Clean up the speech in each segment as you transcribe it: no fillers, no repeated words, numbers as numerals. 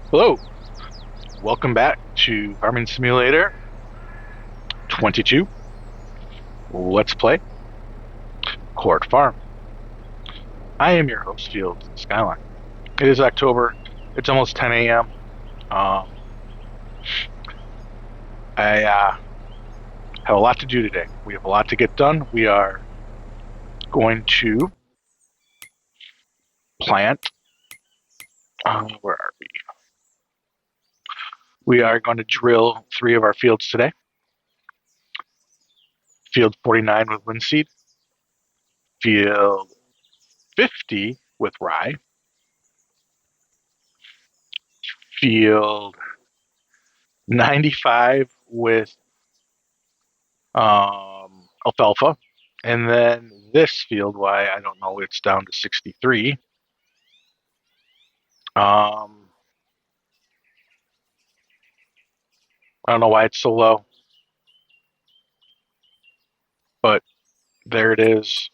Hello, welcome back to Farming Simulator 22. Let's play Court Farm. I am your host, Field Skyline. It is October. It's almost 10 a.m. Um, I have a lot to do today. We have a lot to get done. We are going to plant. Where are we? We are going to drill three of our fields today. Field 49 with linseed. Field 50 with rye. Field 95 with alfalfa. And then this field, why I don't know, it's down to 63. I don't know why it's so low, but there it is.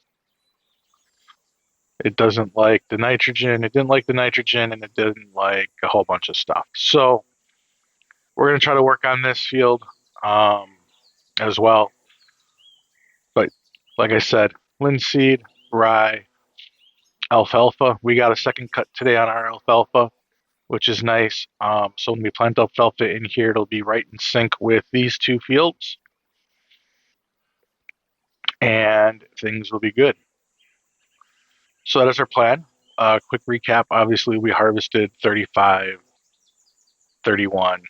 It doesn't like the nitrogen. It didn't like the nitrogen, and it didn't like a whole bunch of stuff. So we're going to try to work on this field um, as well. But like I said, linseed, rye, alfalfa. We got a second cut today on our alfalfa, which is nice. So when we plant alfalfa in here, it'll be right in sync with these two fields, and things will be good. So that is our plan. Quick recap. Obviously, we harvested 35, 31,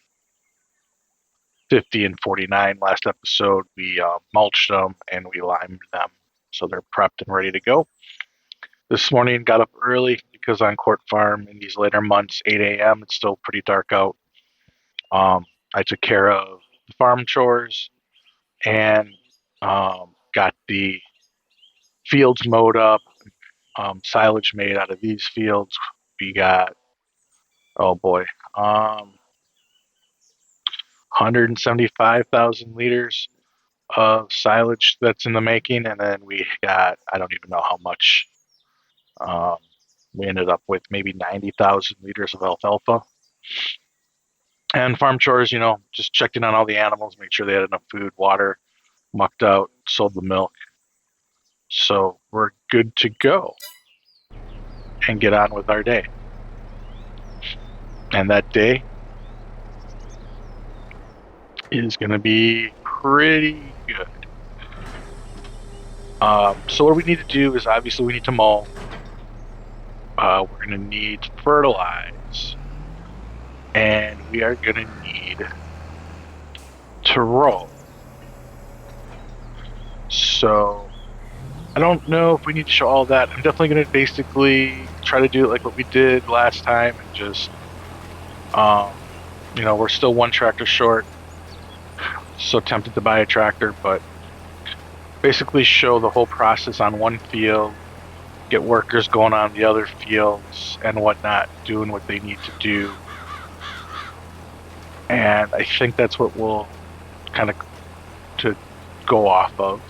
50, and 49 last episode. We mulched them and we limed them so they're prepped and ready to go. This morning, got up early because on Court Farm in these later months, 8 a.m., it's still pretty dark out. I took care of the farm chores and got the fields mowed up, silage made out of these fields. We got, oh boy, 175,000 liters of silage that's in the making, and then we got, I don't even know how much. Um, we ended up with maybe 90,000 liters of alfalfa. And farm chores, just checked in on all the animals, made sure they had enough food, water, mucked out, sold the milk. So we're good to go and get on with our day. And that day is going to be pretty good. So what we need to do is obviously we need to mow. We're going to need to fertilize, and we are going to need to roll. So I don't know if we need to show all that. I'm definitely going to basically try to do it like what we did last time and just, we're still one tractor short. So tempted to buy a tractor, but basically show the whole process on one field, get workers going on the other fields and whatnot, doing what they need to do. And I think that's what we'll kind of to go off of.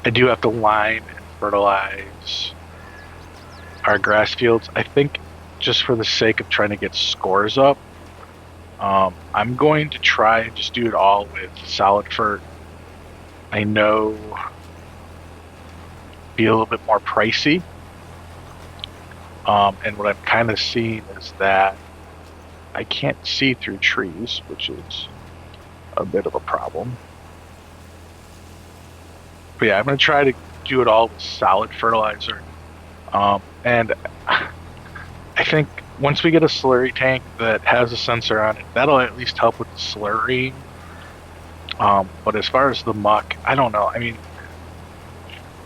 I do have to lime and fertilize our grass fields. I think just for the sake of trying to get scores up, I'm going to try and just do it all with solid fert. I know be a little bit more pricey. And what I'm kind of seeing is that I can't see through trees, which is a bit of a problem. But yeah, I'm going to try to do it all with solid fertilizer. And I think once we get a slurry tank that has a sensor on it, that'll at least help with the slurry. But as far as the muck, I don't know. I mean,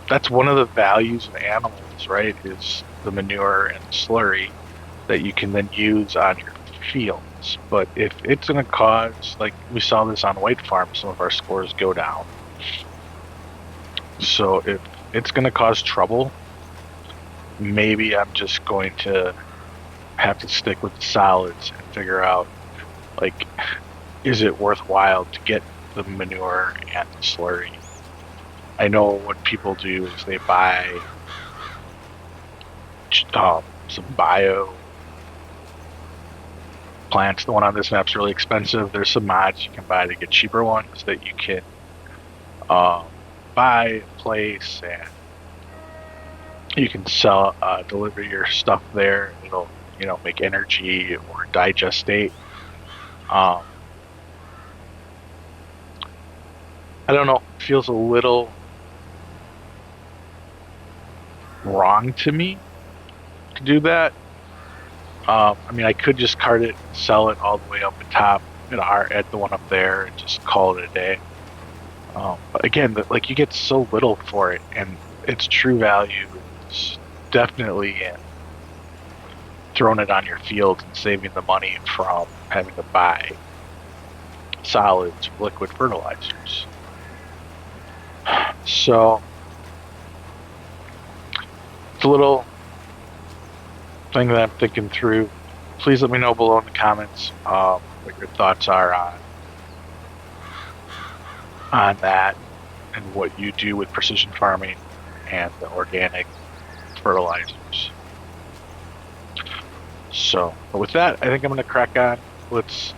that's one of the values of animals, right? Is the manure and slurry that you can then use on your fields. But if it's going to cause, like we saw this on White Farm, some of our scores go down. So if it's going to cause trouble, maybe I'm just going to have to stick with the solids and figure out, like, is it worthwhile to get the manure and the slurry? I know what people do is they buy some bio plants. The one on this map's really expensive. There's some mods you can buy to get cheaper ones that you can um, buy, place, and you can sell, deliver your stuff there. It'll, make energy or digestate. Um, I don't know. It feels a little wrong to me to do that. I mean, I could just cart it, sell it all the way up the top at the one up there, and just call it a day. But again, like you get so little for it, and its true value is definitely in throwing it on your field and saving the money from having to buy solids, liquid fertilizers. So it's a little thing that I'm thinking through. Please let me know below in the comments what your thoughts are on that, and what you do with precision farming and the organic fertilizers. So, but with that, I think I'm going to crack on. Let's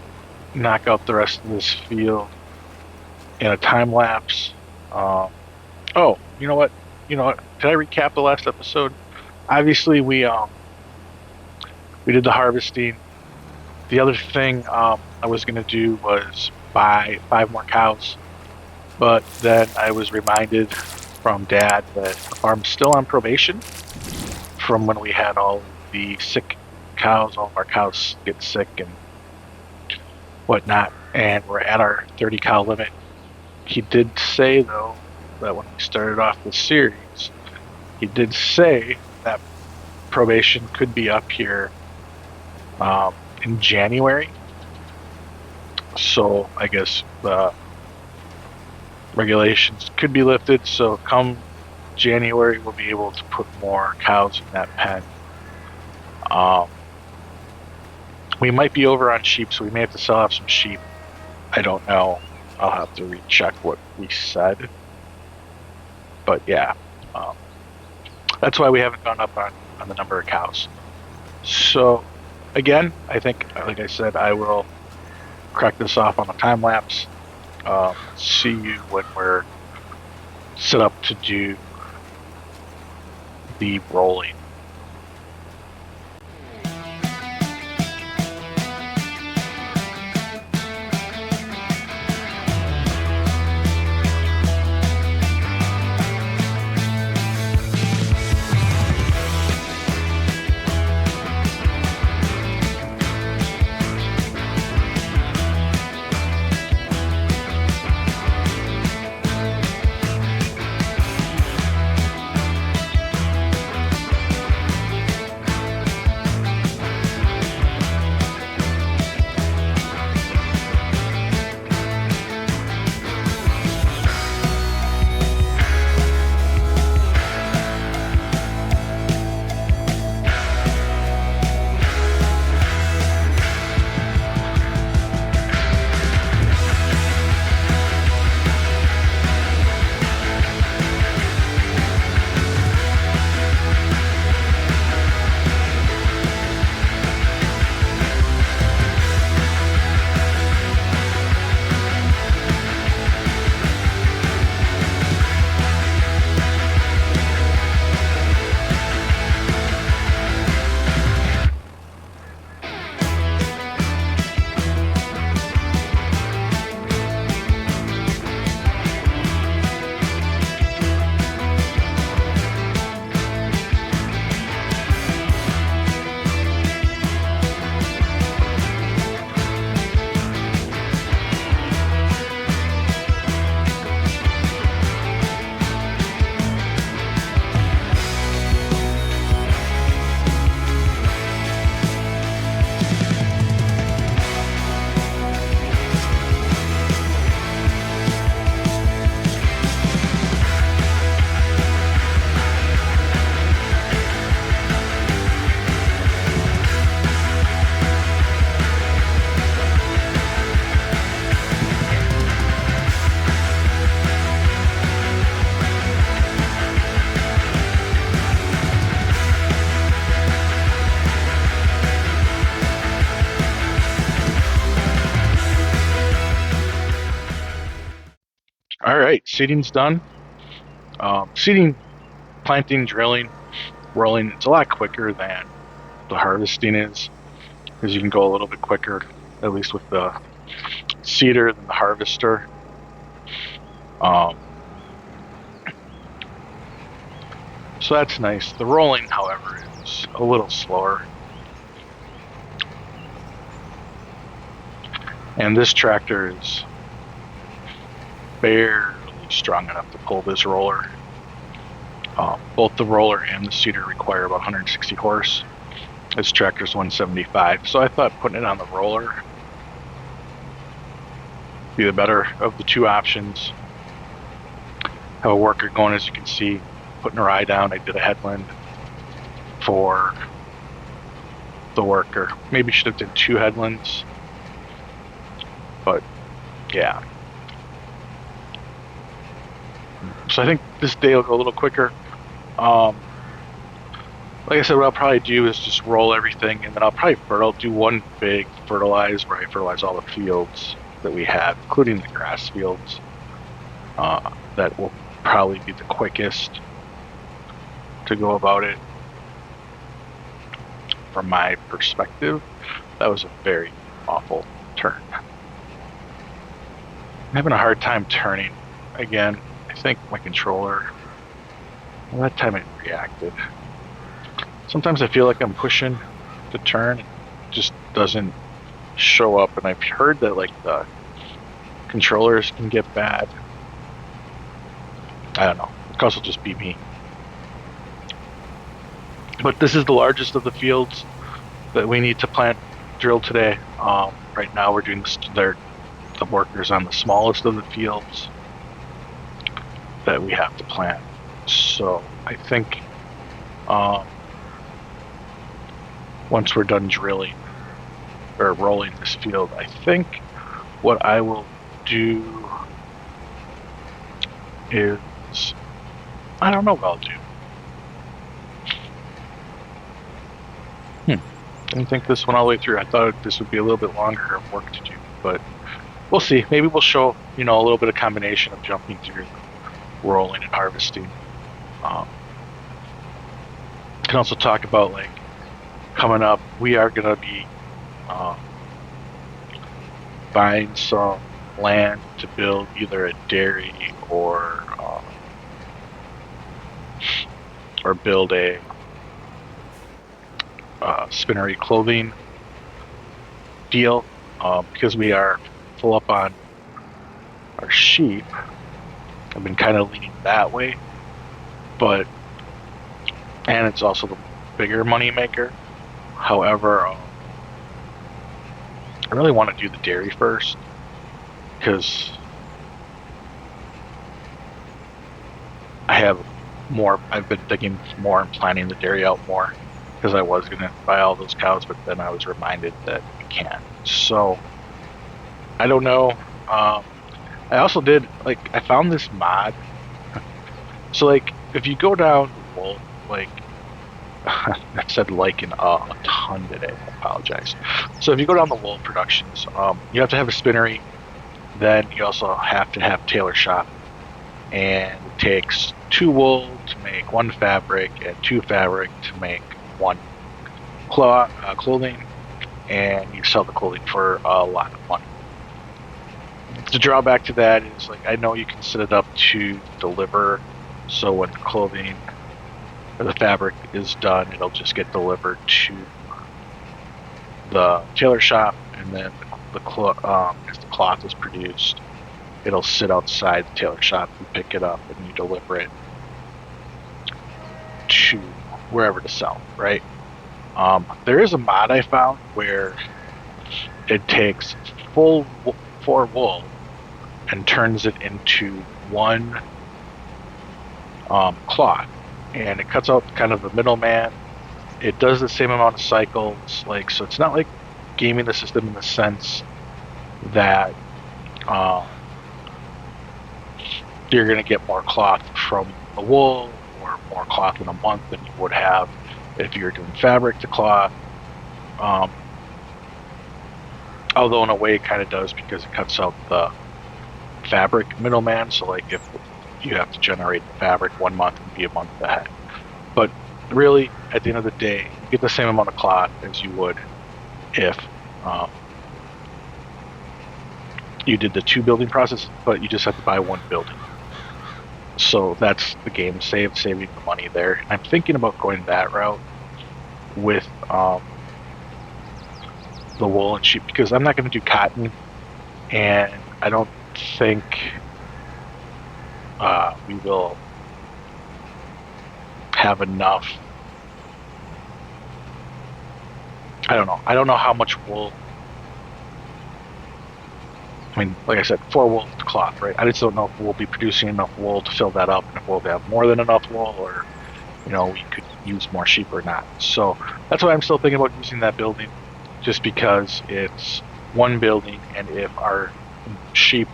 knock out the rest of this field in a time lapse. Oh, you know what? Did I recap the last episode? Obviously, we did the harvesting. The other thing I was going to do was buy 5 more cows, but then I was reminded from Dad that the farm's still on probation from when we had all the sick cows. All of our cows get sick and whatnot, and we're at our 30 cow limit. He did say, though, that when we started off the series, he did say that probation could be up here in January. So I guess the regulations could be lifted. So come January, we'll be able to put more cows in that pen. We might be over on sheep, so we may have to sell off some sheep. I don't know. I'll have to recheck what we said. But yeah, that's why we haven't gone up on the number of cows. So again, I think, like I said, I will crack this off on a time lapse. See you when we're set up to do the rolling. All right, seeding's done. Seeding, planting, drilling, rolling, it's a lot quicker than the harvesting is, because you can go a little bit quicker, at least with the seeder than the harvester. So that's nice. The rolling, however, is a little slower. And this tractor is barely strong enough to pull this roller. Both the roller and the seeder require about 160 horse. This tractor's 175, so I thought putting it on the roller would be the better of the two options. Have a worker going, as you can see, putting her eye down. I did a headland for the worker. Maybe should have done 2 headlands, but yeah. So I think this day will go a little quicker. Like I said, what I'll probably do is just roll everything, and then I'll do one big fertilize where I fertilize all the fields that we have, including the grass fields. That will probably be the quickest to go about it. From my perspective, that was a very awful turn. I'm having a hard time turning again. I think my controller, well, that time it reacted. Sometimes I feel like I'm pushing to turn, it just doesn't show up, and I've heard that like the controllers can get bad. I don't know. It could also just be me. But this is the largest of the fields that we need to drill today. Right now we're doing the workers on the smallest of the fields that we have to plant. So I think once we're done drilling or rolling this field, I think what I will do is, I don't know what I'll do. Didn't think this one all the way through. I thought this would be a little bit longer of work to do, but we'll see. Maybe we'll show, a little bit of combination of jumping through, rolling, and harvesting. Can also talk about, like, coming up, we are going to be buying some land to build either a dairy or build a spinnery clothing deal, because we are full up on our sheep. I've been kind of leaning that way, and it's also the bigger money maker. However, I really want to do the dairy first, because I've been thinking more and planning the dairy out more, because I was going to buy all those cows, but then I was reminded that I can't. So, I don't know. I also did, I found this mod. So, if you go down the wool, I said in a ton today, I apologize. So, if you go down the wool productions, you have to have a spinnery, then you also have to have tailor shop, and it takes 2 wool to make 1 fabric, and 2 fabric to make 1 clothing, and you sell the clothing for a lot of money. The drawback to that is, I know you can set it up to deliver, so when the clothing or the fabric is done, it'll just get delivered to the tailor shop, and then as the cloth is produced, it'll sit outside the tailor shop. You pick it up and you deliver it to wherever to sell, right? There is a mod I found where it takes 4 wool and turns it into 1 cloth, and it cuts out kind of the middleman. It does the same amount of cycles, so it's not like gaming the system in the sense that you're going to get more cloth from the wool or more cloth in a month than you would have if you're doing fabric to cloth. Although in a way it kind of does, because it cuts out the fabric middleman. So like if you have to generate the fabric 1 month and be a month ahead. But really, at the end of the day, you get the same amount of cloth as you would if you did the 2 building process, but you just have to buy 1 building. So that's the game saving the money there. And I'm thinking about going that route with the wool and sheep, because I'm not going to do cotton, and I don't think we will have enough. I don't know. I don't know how much wool. I mean, like I said, 4 wool cloth, right? I just don't know if we'll be producing enough wool to fill that up, and if we'll have more than enough wool, or we could use more sheep or not. So that's why I'm still thinking about using that building, just because it's 1 building, and if our sheep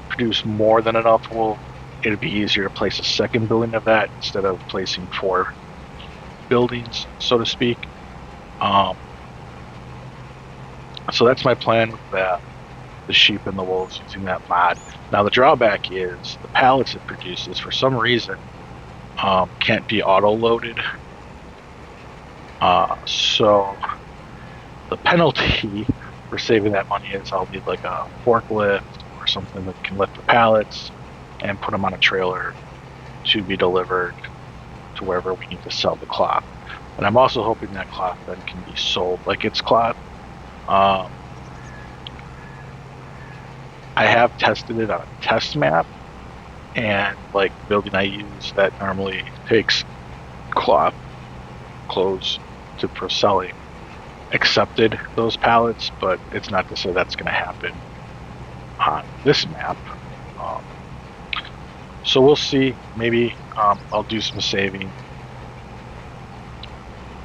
produce more than enough wool, it'd be easier to place a 2nd building of that instead of placing 4 buildings, so to speak. So that's my plan with that, the sheep and the wolves, using that mod. Now the drawback is the pallets it produces, for some reason, can't be auto-loaded. So the penalty for saving that money is I'll need like a forklift or something that can lift the pallets and put them on a trailer to be delivered to wherever we need to sell the cloth. And I'm also hoping that cloth then can be sold like it's cloth. I have tested it on a test map, and like the building I use that normally takes clothes for selling accepted those pallets, but it's not to say that's going to happen on this map. So we'll see. Maybe I'll do some saving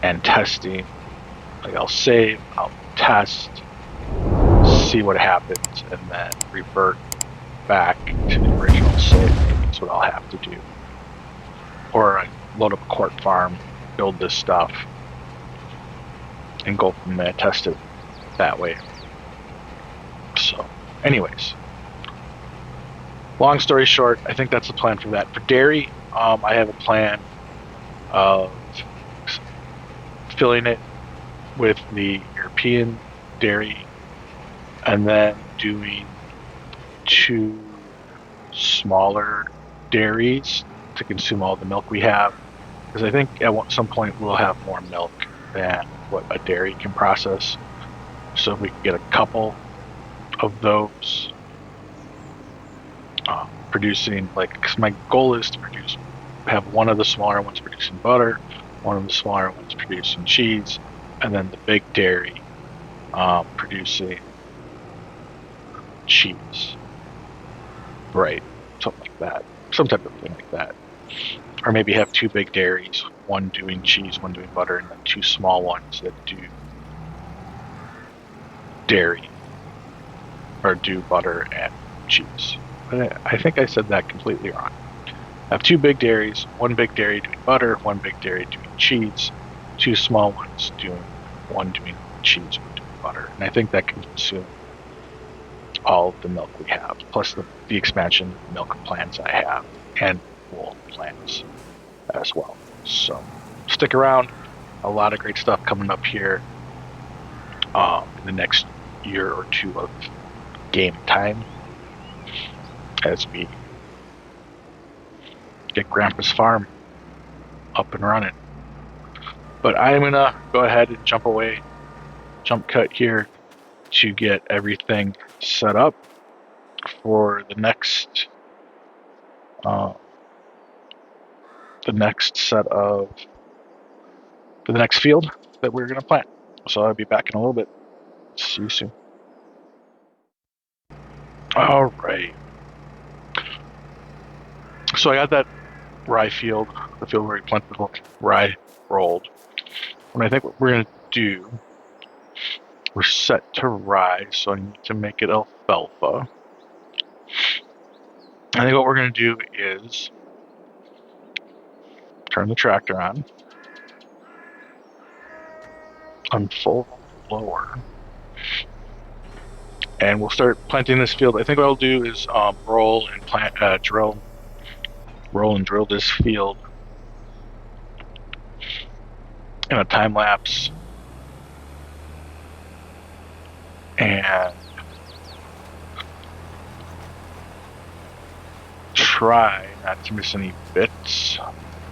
and testing. Like I'll save, I'll test, see what happens, and then revert back to the original save. Maybe that's what I'll have to do. Or I load up a quart farm, build this stuff, and go from there, test it that way. So, anyways, long story short, I think that's the plan for that. For dairy, I have a plan of filling it with the European dairy, and then doing 2 smaller dairies to consume all the milk we have, because I think at some point we'll have more milk than what a dairy can process. So if we can get a couple of those producing, cause my goal is to have one of the smaller ones producing butter, one of the smaller ones producing cheese, and then the big dairy producing cheese. Right, something like that. Some type of thing like that. Or maybe have 2 big dairies, one doing cheese, one doing butter, and then 2 small ones that do dairy, or do butter and cheese. I think I said that completely wrong. I have 2 big dairies, 1 big dairy doing butter, 1 big dairy doing cheese, 2 small ones one doing cheese, one doing butter. And I think that can consume all of the milk we have, plus the expansion milk plans I have, and wool plans as well. So stick around. A lot of great stuff coming up here in the next year or 2 of game time as we get Grandpa's farm up and running. But I'm gonna go ahead and jump cut here to get everything set up for the next for the next field that we're gonna plant. So I'll be back in a little bit. See you soon. All right. So I got that rye field, the field where we planted the rye rolled. And I think what we're gonna do, we're set to rye, so I need to make it alfalfa. I think what we're gonna do is turn the tractor on, unfold the blower, and we'll start planting this field. I think what I'll do is roll and plant, roll and drill this field in a time lapse, and try not to miss any bits.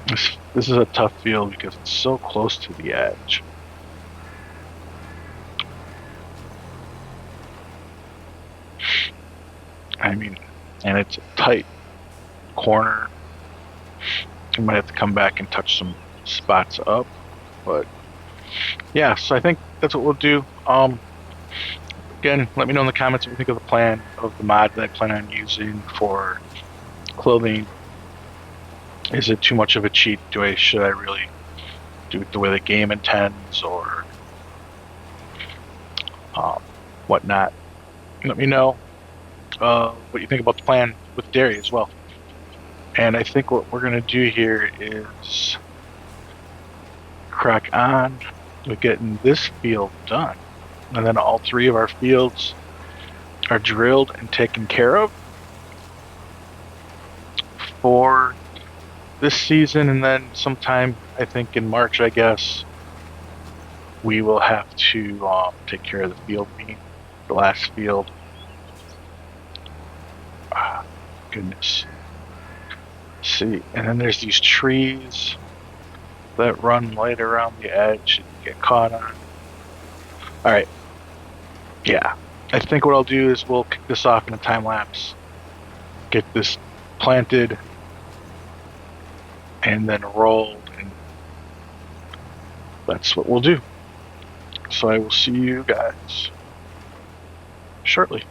This is a tough field because it's so close to the edge. I mean, and it's a tight corner. You might have to come back and touch some spots up, but yeah, so I think that's what we'll do. Again, let me know in the comments what you think of the plan of the mod that I plan on using for clothing. Is it too much of a cheat? Should I really do it the way the game intends, or whatnot? Let me know what you think about the plan with dairy as well. And I think what we're gonna do here is crack on with getting this field done, and then all 3 of our fields are drilled and taken care of for this season. And then sometime, I think in March, I guess, we will have to take care of the field bean, the last field. Goodness. Let's see, and then there's these trees that run right around the edge and get caught on. All right, yeah, I think what I'll do is we'll kick this off in a time lapse, get this planted, and then rolled, and that's what we'll do. So I will see you guys shortly.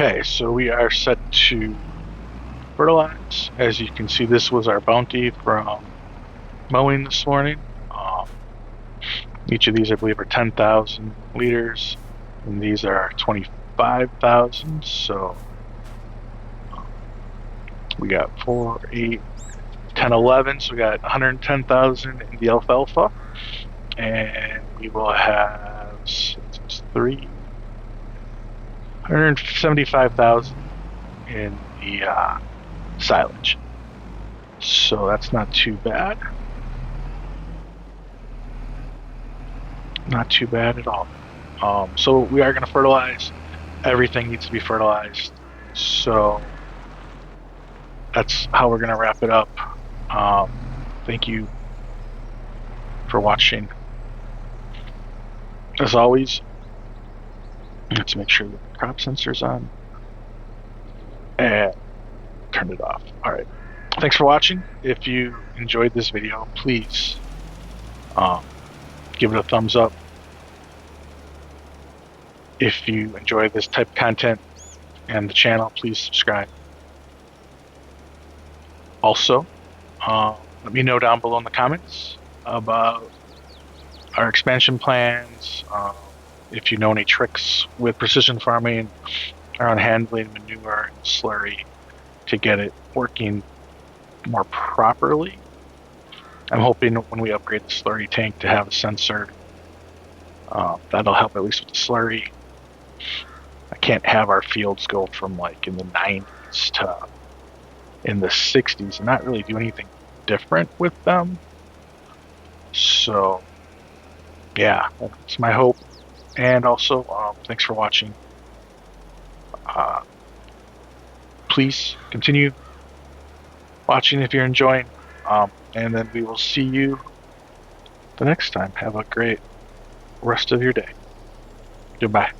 Okay, so we are set to fertilize. As you can see, this was our bounty from mowing this morning. Each of these, I believe, are 10,000 liters, and these are 25,000. So we got 4, 8, 10, 11. So we got 110,000 in the alfalfa, and we will have 175,000 in the silage. So that's not too bad. Not too bad at all. So we are going to fertilize. Everything needs to be fertilized. So that's how we're going to wrap it up. Thank you for watching. As always, let's make sure the crop sensor's on. And turn it off. All right. Thanks for watching. If you enjoyed this video, please give it a thumbs up. If you enjoy this type of content and the channel, please subscribe. Also, let me know down below in the comments about our expansion plans. If you know any tricks with precision farming around handling manure and slurry to get it working more properly. I'm hoping when we upgrade the slurry tank to have a sensor, that'll help at least with the slurry. I can't have our fields go from like in the 90s to in the 60s and not really do anything different with them. So yeah, that's my hope. And also, thanks for watching. Please continue watching if you're enjoying. And then we will see you the next time. Have a great rest of your day. Goodbye.